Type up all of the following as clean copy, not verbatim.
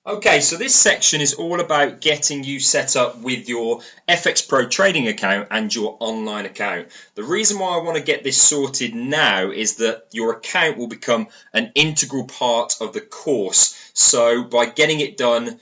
Okay, so this section is all about getting you set up with your FX Pro trading account and your online account. The reason why I want to get this sorted now is that your account will become an integral part of the course. So by getting it done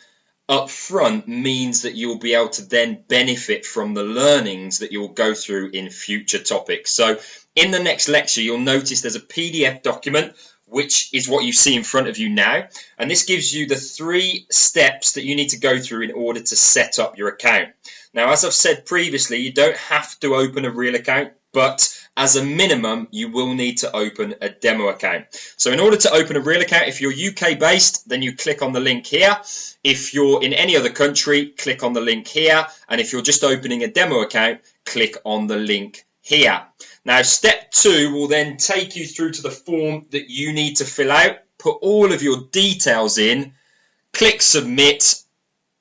up front means that you'll be able to then benefit from the learnings that you'll go through in future topics. So in the next lecture, you'll notice there's a PDF document, which is what you see in front of you now. And this gives you the 3 steps that you need to go through in order to set up your account. Now, as I've said previously, you don't have to open a real account, but as a minimum, you will need to open a demo account. So in order to open a real account, if you're UK based, then you click on the link here. If you're in any other country, click on the link here. And if you're just opening a demo account, click on the link here. Now, step 2 will then take you through to the form that you need to fill out, put all of your details in, click submit,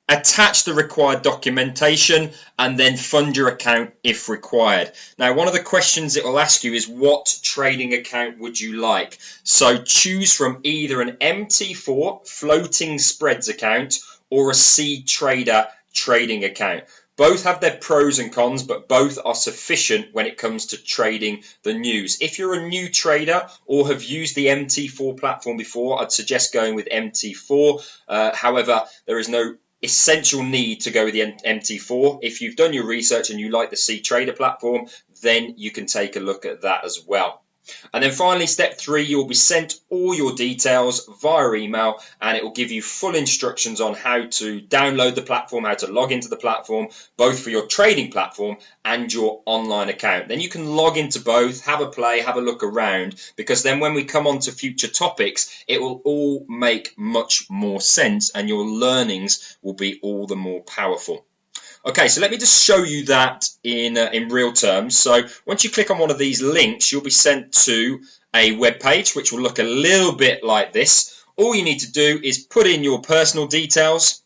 attach the required documentation, and then fund your account if required. Now, one of the questions it will ask you is, what trading account would you like? So choose from either an MT4 floating spreads account or a seed trader trading account. Both have their pros and cons, but both are sufficient when it comes to trading the news. If you're a new trader or have used the MT4 platform before, I'd suggest going with MT4. However, there is no essential need to go with the MT4. If you've done your research and you like the C Trader platform, then you can take a look at that as well. And then finally, step 3, you'll be sent all your details via email, and it will give you full instructions on how to download the platform, how to log into the platform, both for your trading platform and your online account. Then you can log into both, have a play, have a look around, because then when we come on to future topics, it will all make much more sense and your learnings will be all the more powerful. Okay, so let me just show you that in real terms. So once you click on one of these links, you'll be sent to a web page which will look a little bit like this. All you need to do is put in your personal details.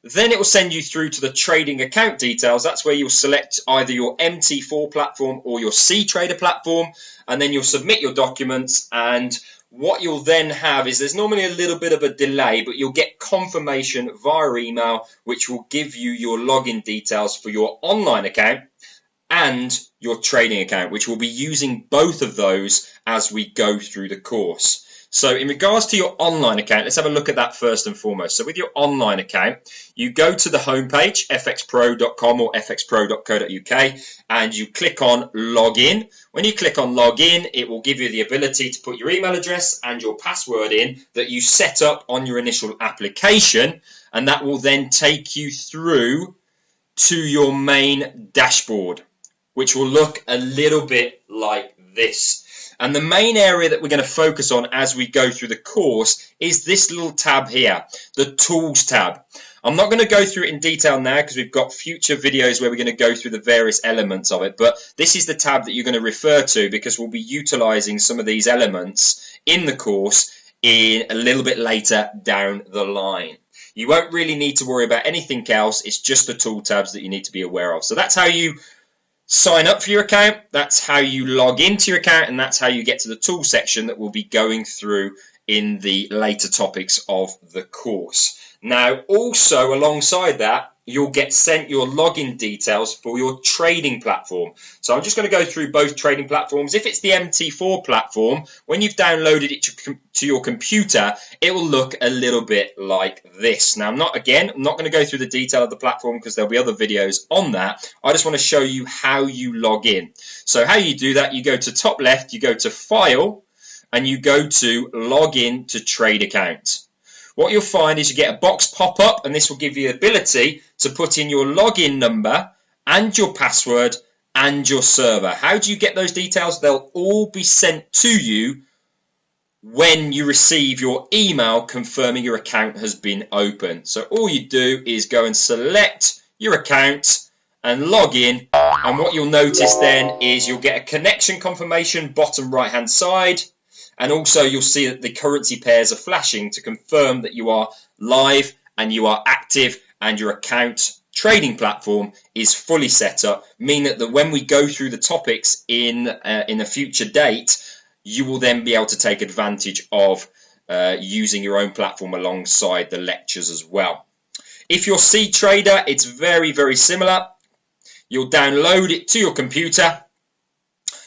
Then it will send you through to the trading account details. That's where you'll select either your MT4 platform or your C Trader platform, and then you'll submit your documents. And what you'll then have is, there's normally a little bit of a delay, but you'll get confirmation via email, which will give you your login details for your online account and your trading account, which we'll be using both of those as we go through the course. So in regards to your online account, let's have a look at that first and foremost. So with your online account, you go to the homepage, fxpro.com or fxpro.co.uk, and you click on login. When you click on login, it will give you the ability to put your email address and your password in that you set up on your initial application, and that will then take you through to your main dashboard, which will look a little bit like this. And the main area that we're going to focus on as we go through the course is this little tab here, the Tools tab. I'm not going to go through it in detail now because we've got future videos where we're going to go through the various elements of it, but this is the tab that you're going to refer to because we'll be utilizing some of these elements in the course in a little bit later down the line. You won't really need to worry about anything else. It's just the tool tabs that you need to be aware of. So that's how you sign up for your account, that's how you log into your account, and that's how you get to the tool section that we'll be going through in the later topics of the course. Now, also alongside that, you'll get sent your login details for your trading platform. So I'm just going to go through both trading platforms. If it's the MT4 platform, when you've downloaded it to your computer, it will look a little bit like this. Now, I'm not going to go through the detail of the platform because there'll be other videos on that. I just want to show you how you log in. So how you do that, you go to top left, you go to File, and you go to Login to Trade Account. What you'll find is you get a box pop up, and this will give you the ability to put in your login number and your password and your server. How do you get those details? They'll all be sent to you when you receive your email confirming your account has been opened. So all you do is go and select your account and log in, and what you'll notice then is you'll get a connection confirmation bottom right hand side. And also you'll see that the currency pairs are flashing to confirm that you are live and you are active and your account trading platform is fully set up, meaning that when we go through the topics in a future date, you will then be able to take advantage of using your own platform alongside the lectures as well. If you're C Trader, it's very, very similar. You'll download it to your computer.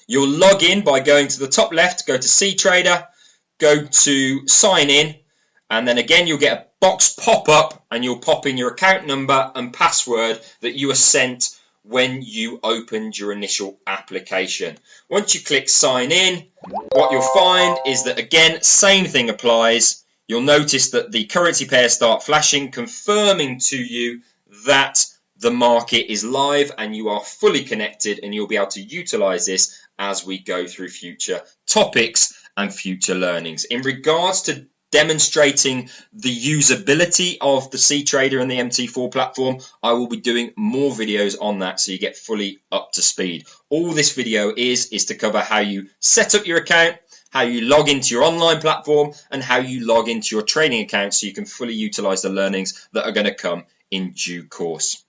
You'll log in by going to the top left, go to C Trader, go to sign in, and then again you'll get a box pop up and you'll pop in your account number and password that you were sent when you opened your initial application. Once you click sign in, what you'll find is that again, same thing applies. You'll notice that the currency pairs start flashing, confirming to you that the market is live and you are fully connected, and you'll be able to utilize this as we go through future topics and future learnings. In regards to demonstrating the usability of the C Trader and the MT4 platform, I will be doing more videos on that so you get fully up to speed. All this video is to cover how you set up your account, how you log into your online platform, and how you log into your trading account so you can fully utilize the learnings that are going to come in due course.